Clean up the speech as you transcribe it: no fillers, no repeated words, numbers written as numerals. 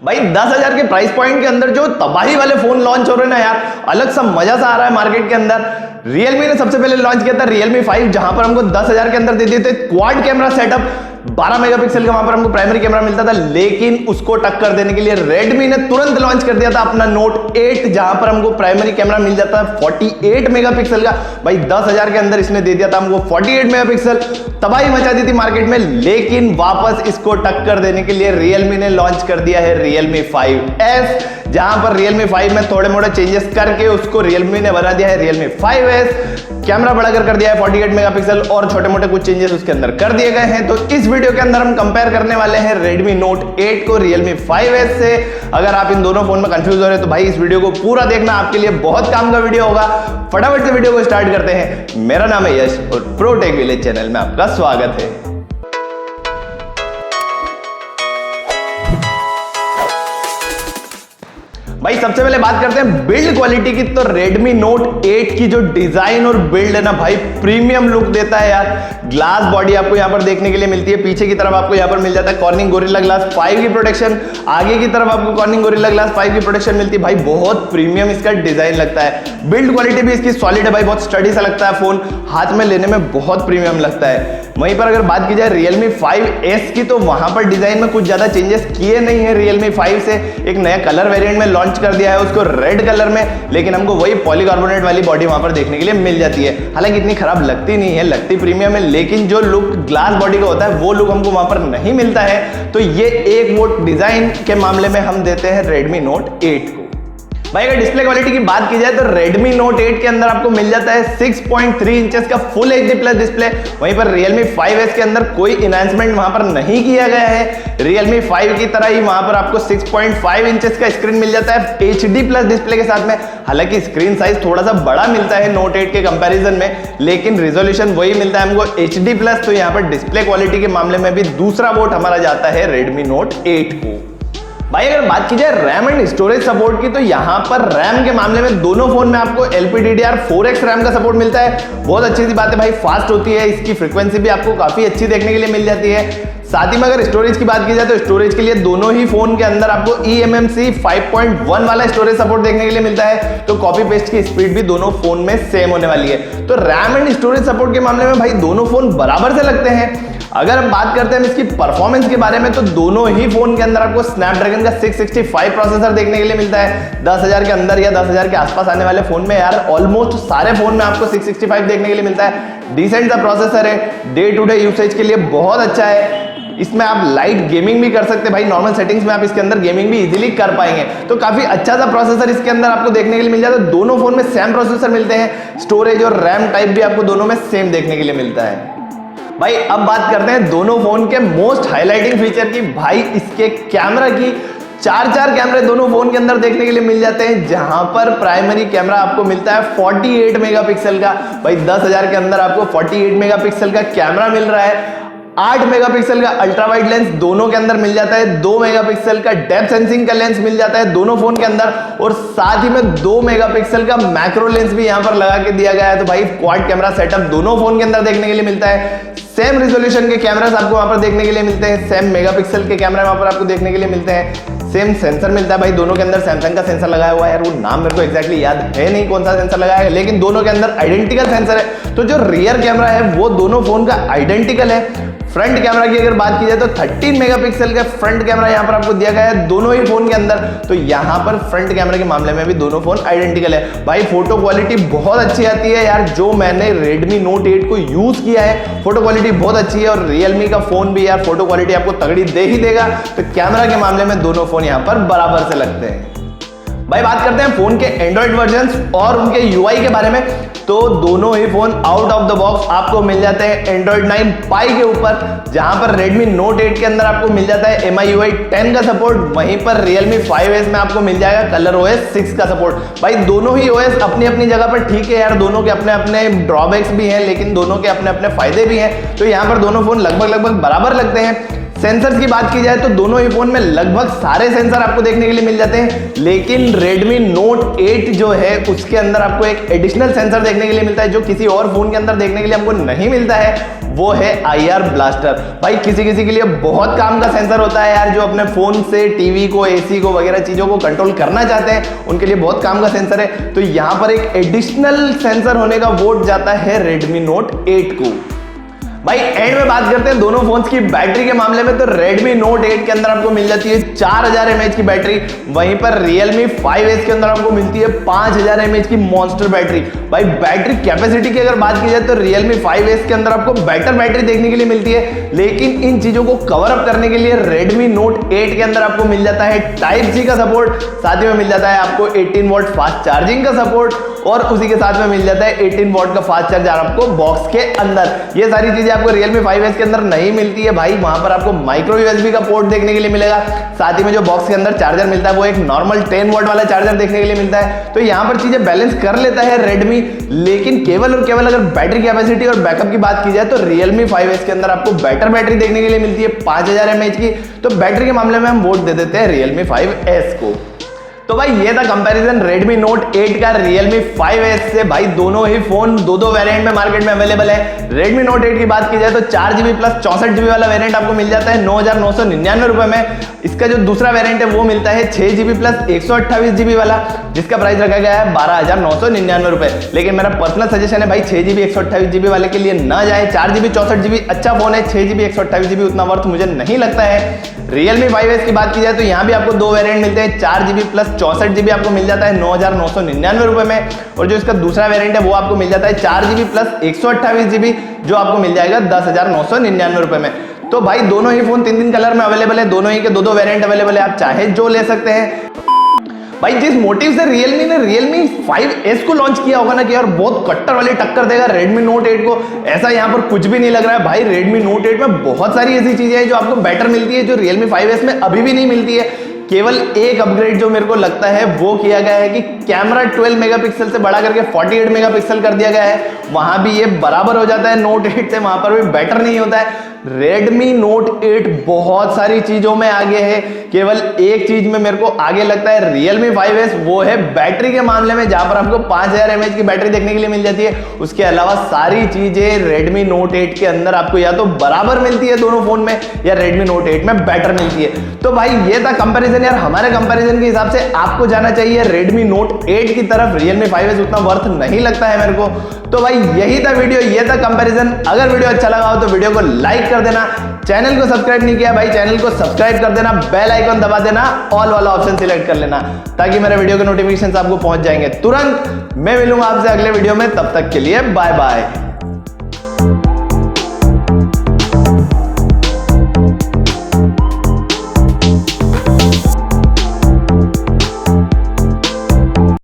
भाई 10,000 के price point के अंदर जो तबाही वाले फोन लॉन्च हो रहे हैं ना यार, अलग सा मजा सा आ रहा है मार्केट के अंदर। Realme ने सबसे पहले लॉन्च किया था Realme 5, जहां पर हमको 10,000 के अंदर दे दिए थे क्वाड कैमरा सेटअप, 12 मेगापिक्सल का वहां पर हमको प्राइमरी कैमरा मिलता था। लेकिन उसको टक्कर देने के लिए Redmi ने तुरंत लॉन्च कर दिया था अपना Note 8, जहां पर हमको प्राइमरी कैमरा मिल जाता है 48 मेगापिक्सल का। भाई 10,000 के अंदर इसने दे दिया था हमको 48 मेगापिक्सल, तबाही मचा दी थी मार्केट में। लेकिन वापस इसको टक्कर देने के लिए Realme ने लॉन्च कर दिया है Realme 5S, जहां पर Realme 5 में थोड़े मोड़े चेंजेस करके उसको Realme ने बना दिया है Realme 5S। कैमरा बढ़ाकर कर दिया है 48 मेगापिक्सल और छोटे मोटे कुछ चेंजेस उसके अंदर कर दिए गए हैं। तो इस वीडियो के अंदर हम कंपेयर करने वाले हैं Redmi Note 8 को Realme 5S से। अगर आप इन दोनों फोन में कंफ्यूज हो रहे हैं तो भाई इस वीडियो को पूरा देखना, आपके लिए बहुत काम का वीडियो होगा। फटाफट से वीडियो को स्टार्ट करते हैं। मेरा नाम है यश और प्रो टेक विलेज चैनल में आपका स्वागत है। भाई सबसे पहले बात करते हैं बिल्ड क्वालिटी की। तो Redmi Note 8 की जो डिजाइन और बिल्ड है ना भाई, प्रीमियम लुक देता है यार। ग्लास बॉडी आपको यहां पर देखने के लिए मिलती है, पीछे की तरफ आपको यहां पर मिल जाता है कॉर्निंग गोरिल्ला ग्लास 5 की प्रोटेक्शन, आगे की तरफ आपको कॉर्निंग गोरिल्ला ग्लास 5 की प्रोटेक्शन मिलती है। भाई बहुत प्रीमियम इसका डिजाइन लगता है। बिल्ड क्वालिटी भी इसकी सॉलिड है भाई, बहुत स्टडी सा लगता है फोन, हाथ में लेने में बहुत प्रीमियम लगता है। वहीं पर अगर बात की जाए Realme 5S की, तो वहां पर डिजाइन में कुछ ज्यादा चेंजेस किए नहीं है Realme 5 से। एक नया कलर वेरिएंट में लॉन्च कर दिया है उसको रेड कलर में, लेकिन हमको वही पॉलीकार्बोनेट वाली बॉडी वहां पर देखने के लिए मिल जाती है। हालांकि इतनी खराब लगती नहीं है, लगती प्रीमियम है, लेकिन जो लुक ग्लास बॉडी का होता है वो लुक हमको वहां पर नहीं मिलता है। तो ये एक वो डिजाइन के मामले में हम देते हैं Redmi Note 8 को। भाई अगर डिस्प्ले क्वालिटी की बात की जाए तो Redmi Note 8 के अंदर आपको मिल जाता है 6.3 इंचेस का फुल HD प्लस डिस्प्ले। वहीं पर Realme 5S के अंदर कोई इनहैंसमेंट वहां पर नहीं किया गया है। Realme 5 की तरह ही वहां पर आपको 6.5 इंचेस का स्क्रीन मिल जाता है HD प्लस डिस्प्ले के साथ में। हालांकि स्क्रीन साइज थोड़ा सा बड़ा मिलता है Note 8 के कंपैरिजन में, लेकिन रिजोल्यूशन वही मिलता है हमको HD प्लस। तो यहाँ पर डिस्प्ले क्वालिटी के मामले में भी दूसरा वोट हमारा जाता है Redmi Note 8 को। भाई अगर बात की जाए रैम एंड स्टोरेज सपोर्ट की, तो यहां पर रैम के मामले में दोनों फोन में आपको LPDDR4X रैम का सपोर्ट मिलता है। बहुत अच्छी सी बात है भाई, फास्ट होती है, इसकी फ्रीक्वेंसी भी आपको काफी अच्छी देखने के लिए मिल जाती है। साथ ही में अगर स्टोरेज की बात की जाए तो स्टोरेज के लिए दोनों ही फोन के अंदर आपको eMMC 5.1 वाला स्टोरेज सपोर्ट देखने के लिए मिलता है। तो कॉपी पेस्ट की स्पीड भी दोनों फोन में सेम होने वाली है। तो रैम एंड स्टोरेज सपोर्ट के मामले में भाई दोनों फोन बराबर से लगते हैं। अगर हम बात करते हैं इसकी परफॉर्मेंस के बारे में, तो दोनों ही फोन के अंदर आपको स्नैपड्रैगन का 665 प्रोसेसर देखने के लिए मिलता है। 10,000 के अंदर या 10,000 के आसपास आने वाले फोन में यार ऑलमोस्ट सारे फोन में आपको 665 देखने के लिए मिलता है। डिसेंट सा प्रोसेसर है, डे टू डे यूसेज के लिए बहुत अच्छा है। इसमें आप लाइट गेमिंग भी कर सकते हैं भाई, नॉर्मल सेटिंग्स में आप इसके अंदर गेमिंग भी इजीली कर पाएंगे। तो काफी अच्छा सा प्रोसेसर इसके अंदर आपको देखने के लिए मिल जाता है। दोनों फोन में सेम प्रोसेसर मिलते हैं, स्टोरेज और रैम टाइप भी आपको दोनों में सेम देखने के लिए मिलता है। भाई अब बात करते हैं दोनों फोन के मोस्ट हाईलाइटिंग फीचर की। भाई इसके कैमरा की चार कैमरे दोनों फोन के अंदर देखने के लिए मिल जाते हैं, जहां पर प्राइमरी कैमरा आपको मिलता है 48 मेगापिक्सल का। भाई 10,000 के अंदर आपको 48 मेगापिक्सल का कैमरा मिल रहा है। 8 मेगापिक्सल का अल्ट्रा वाइड लेंस दोनों के अंदर मिल जाता है। 2 मेगापिक्सल का डेप्थ सेंसिंग का लेंस मिल जाता है दोनों फोन के अंदर, और साथ ही में 2 मेगापिक्सल का मैक्रो लेंस भी यहां पर लगा के दिया गया है। तो भाई क्वाड कैमरा सेटअप दोनों फोन के अंदर देखने के लिए मिलता है। सेम रिजोल्यूशन के कैमरास आपको वहां पर देखने के लिए मिलते हैं, सेम मेगापिक्सल के कैमरा वहां पर आपको देखने के लिए मिलते हैं। सेम सेंसर मिलता है भाई दोनों के अंदर, सैमसंग का सेंसर लगाया हुआ है यार, वो नाम मेरे को एक्जैक्टली याद है नहीं कौन सा सेंसर लगाया है, लेकिन दोनों के अंदर आइडेंटिकल सेंसर है। तो जो रियर कैमरा है वो दोनों फोन का आइडेंटिकल है। फ्रंट कैमरा की अगर बात की जाए तो 13 मेगापिक्सल का फ्रंट कैमरा यहां पर आपको दिया गया है दोनों ही फोन के अंदर। तो यहां पर फ्रंट कैमरा के मामले में भी दोनों फोन आइडेंटिकल है। भाई फोटो क्वालिटी बहुत अच्छी आती है यार, जो मैंने Redmi Note 8 को यूज किया है फोटो क्वालिटी बहुत अच्छी है, और Realme का फोन भी यार फोटो क्वालिटी आपको तगड़ी दे ही देगा। तो कैमरा के मामले में दोनों फोन यहां पर बराबर से लगते हैं। भाई बात करते हैं फोन के एंड्रॉइड वर्जन्स और उनके यूआई के बारे में, तो दोनों ही phone out of the box आपको मिल जाते हैं Android 9 Pie के ऊपर, जहां पर Redmi Note 8 के अंदर आपको मिल जाता है MIUI 10 का सपोर्ट। वहीं पर Realme 5S में आपको मिल जाएगा ColorOS 6 का सपोर्ट। भाई दोनों ही OS अपनी अपनी जगह पर ठीक है यार, दोनों के अपने अपने ड्रॉबैक्स भी हैं, लेकिन दोनों के अपने अपने फायदे भी हैं। तो यहाँ पर दोनों फोन लगभग बराबर लगते हैं। सेंसर्स की बात की जाए तो दोनों ही फोन में लगभग सारे सेंसर आपको देखने के लिए मिल जाते हैं, लेकिन Redmi Note 8 जो है उसके अंदर आपको एक एडिशनल सेंसर देखने के लिए मिलता है जो किसी और फोन के अंदर देखने के लिए हमको नहीं मिलता है, वो है IR ब्लास्टर। भाई किसी किसी के लिए बहुत काम का सेंसर होता है यार, जो अपने फोन से टीवी को, एसी को वगैरह चीजों को कंट्रोल करना चाहते हैं, उनके लिए बहुत काम का सेंसर है। तो यहां पर एक एडिशनल सेंसर होने का वोट जाता है Redmi Note 8 को। भाई एंड में बात करते हैं दोनों फोन्स की बैटरी के मामले में, तो Redmi Note 8 के अंदर आपको मिल जाती है 4000 mAh की बैटरी, वहीं पर Realme 5S के अंदर आपको मिलती है 5000 mAh की मॉन्स्टर बैटरी। भाई बैटरी कैपेसिटी की अगर बात की जाए तो Realme 5S के अंदर आपको बेटर बैटरी देखने के लिए मिलती है, लेकिन इन चीजों को कवर अप करने के लिए Redmi Note 8 के अंदर आपको मिल जाता है Type-C का सपोर्ट, साथ ही में मिल जाता है आपको 18 वॉट फास्ट चार्जिंग का सपोर्ट, और उसी के साथ में मिल जाता है 18 वॉट का फास्ट चार्जर आपको बॉक्स के अंदर। ये सारी चीजें आपको Realme 5S के अंदर नहीं मिलती है भाई, वहां पर आपको माइक्रो USB का पोर्ट देखने के लिए मिलेगा, साथ ही में जो बॉक्स के अंदर चार्जर मिलता है वो एक नॉर्मल 10 वॉट वाला चार्जर देखने के लिए मिलता है। तो यहाँ पर चीजें बैलेंस कर लेता है Redmi, लेकिन केवल और केवल अगर बैटरी कैपेसिटी और बैकअप की बात की जाए तो Realme 5S के अंदर आपको बेटर बैटरी देखने के लिए मिलती है 5000 mAh की। तो बैटरी के मामले में हम वोट दे देते हैं Realme 5S को। तो भाई ये था कंपैरिजन Redmi Note 8 का Realme 5S से। भाई दोनों ही फोन दो वेरिएंट में मार्केट में अवेलेबल है। Redmi Note 8 की बात की जाए तो 4GB प्लस 64GB वाला वेरिएंट आपको मिल जाता है 9999 रुपए में। इसका जो दूसरा वेरिएंट है वो मिलता है 6GB प्लस 128GB वाला, जिसका प्राइस रखा गया है 12999 रुपए। लेकिन मेरा पर्सनल सजेशन है भाई 6GB 128GB वाले के लिए ना जाए, 4GB 64GB अच्छा फोन है, 6GB 128GB उतना वर्थ मुझे नहीं लगता है। Realme 5S की बात की जाए तो यहाँ भी आपको दो वेरिएंट मिलते हैं, 4GB प्लस 64GB आपको मिल जाता है 9999 रुपए में, और जो इसका दूसरा वेरिएंट है वो आपको मिल जाता है 4GB प्लस 128GB जो आपको मिल जाएगा 10999 रुपए में। तो भाई दोनों ही फोन 3 कलर में अवेलेबल है, दोनों ही के दो वेरिएंट अवेलेबल है, आप चाहे जो ले सकते हैं। भाई जिस मोटिव से Realme ने Realme 5S को लॉन्च किया होगा ना कि यार बहुत कट्टर वाली टक्कर देगा Redmi Note 8 को, ऐसा यहाँ पर कुछ भी नहीं लग रहा है। भाई Redmi Note 8 में बहुत सारी ऐसी चीजें हैं जो आपको बेटर मिलती है, जो Realme 5S में अभी भी नहीं मिलती है। केवल एक अपग्रेड जो मेरे को लगता है वो किया गया है कि कैमरा 12 मेगापिक्सल से बढ़ा करके 48 मेगापिक्सल कर दिया गया है, वहां भी ये बराबर हो जाता है Note 8 से, वहां पर भी बेटर नहीं होता है। Redmi Note 8 बहुत सारी चीजों में आगे है, केवल एक चीज में मेरे को आगे लगता है Realme 5S, वो है बैटरी के मामले में, जहां पर आपको 5000 mAh की बैटरी देखने के लिए मिल जाती है। उसके अलावा सारी चीजें Redmi Note 8 के अंदर आपको या तो बराबर मिलती है दोनों फोन में, या Redmi Note 8 में बेटर मिलती है। तो भाई ये था कंपैरिजन यार, हमारे कंपैरिजन के हिसाब से आपको जाना चाहिए Redmi Note 8 की तरफ, Realme 5S उतना वर्थ नहीं लगता है मेरे को। तो भाई यही था वीडियो, ये था कंपैरिजन। अगर वीडियो अच्छा लगा हो तो वीडियो को लाइक कर देना, चैनल को सब्सक्राइब नहीं किया भाई चैनल को सब्सक्राइब कर देना, बेल आइकन दबा देना, ऑल वाला ऑप्शन सिलेक्ट कर लेना, ताकि मेरे वीडियो के नोटिफिकेशन आपको पहुंच जाएंगे तुरंत। मैं मिलूंगा आपसे अगले वीडियो में, तब तक के लिए बाय बाय।